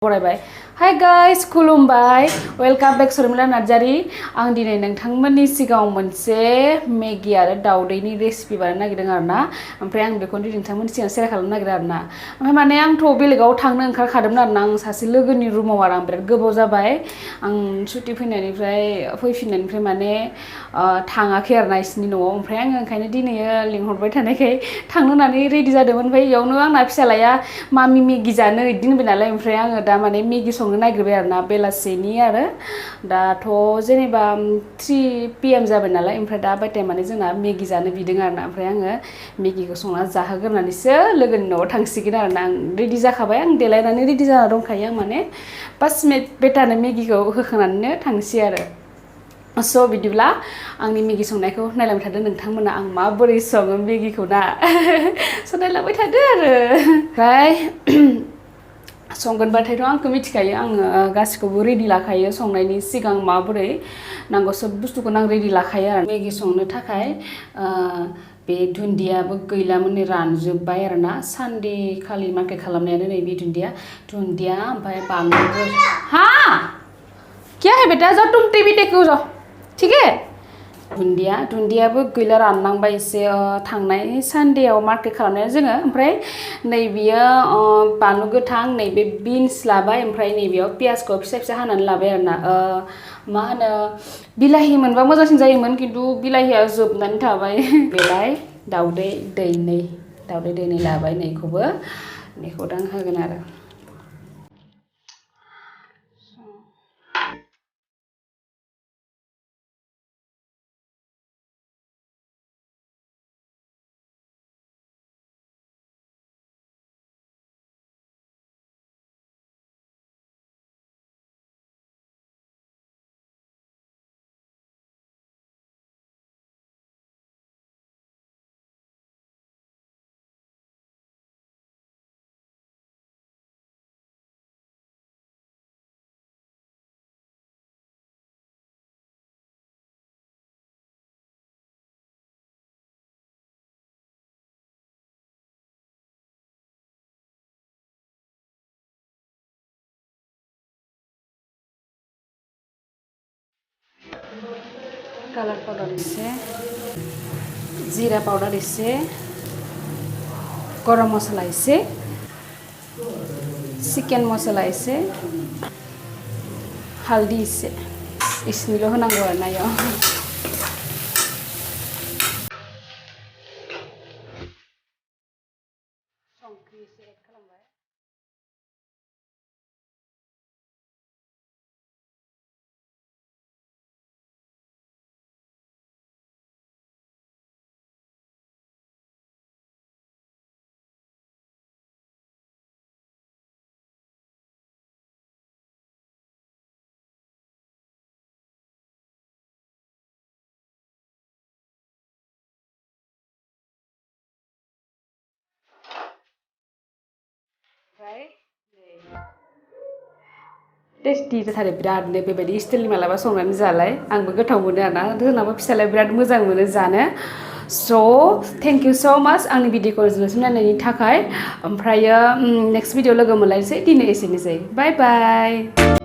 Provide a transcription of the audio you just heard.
बरायबाय hi guys खुलुमबाय welcome bake सरमिला Narzary आं दिनै नोंथांमोननि सिगाङाव मोनसे मेगी आरो दाउदैनि रेसिपि बानायनो नागिरदों आरोना ओमफ्राय आं बेखौ नोंथांमोननि सिगाङाव शेयार खालामनो नागिरदों आरोना ओमफ्राय माने आंथ' बेलेगाव थांनो ओंखारखादोंमोन आरोना आं सासे लोगोनि रुमाव आरो आं बिराद गोबाव जाबाय आं सुटि फैफिननायनिफ्राय माने थाङाखै आरोना इसनि न'आव ओमफ्राय आङो ओंखायनो दिनै लिंहरबाय थानायखाय थांनो होननानै रेडि जादोंमोन ओमफ्राय इयावनो आंना फिसालाया मामि मेगी जानो इदि होनबाय नालाय ओमफ्राय आङो दा माने मेगी संनो नागिरबाय आरोना बेलासिनि आरो दाथ' जेनेबा 3 PM जाबाय नालाय ओमफ्राय दा बाय टाइम माने जोंना मेगी जानो बिदों आरोना ओमफ्राय आङो मेगीखौ संना जाहोग्रोनानैसो लोगोनि न'आव थांसिगोन आरोना आं रेडि जाखाबाय आं देलायनानै रेडि जाना दंखायो आं माने 5 मिनिट बेटानो मेगीखौ होखानानैनो थांसै आरो स' बिदिब्ला आंनि मेगी संनायखौ नायलांबाय थादो नोंथांमोना आं माबोरै सङो मेगीखौ ना स' नायलांबाय थादो आरो ओमफ्राय संगोनबाथायथ' आंखौ मिथिखायो आङो गासिखौबो रेडि लाखायो संनायनि सिगां माबोरै नांगौ सब बुस्थुखौनो आं रेडि लाखायो आरो मेगी संनो थाखाय बे दुन्दियाबो गैलामोन नै रानजोब्बाय आरोना सानदे खालि मार्केट खालामनायानो नै बे दुन्दिया ओमफ्राय बानलु हाँ क्या है बेटा जाओ तुम टीवी देखो जाओ ठीक है दुन्दियाबो गैला रानलांबाय एसे थांनाय सानदेआव मार्केट खालामनाया जोङो ओमफ्राय नैबेयो बानलु गोथां नैबे बिन्स लाबाय ओमफ्राय नैबेयाव पियासखौ फिसा फिसा हानानै लाबाय आरोना मा होनो बिलाहि मोनबा मोजांसिन जायोमोन खिन्थु बिलाहिया जोबनानै थाबाय बेलाय दाउदै दैनै लाबाय नैखौबो दा आं होगोन आरो कालार पाउडार एसे जीरा पाउडार एसे गरम मसला एसे चिकेन मसला एसे हालदै एसे इसिनिल' होनांगौ आरोना इयाव संख्रि एसे एड खालामबाय टेस्टि जाथारो बिरादनो बेबायदि स्टाइलनि मालाबा संनानै जालाय आंबो गोथाव मोनो आरोना जोंनाबो फिसालाया बिराद मोजां मोनो जानो स' थेंक इउ स' माच आंनि भिडिअखौ जोंसिम नायनायनि थाखाय ओमफ्रायो नेक्स्ट भिडिअ लोगो मोनलायनोसै दिनै एसेनोसै बाय बाय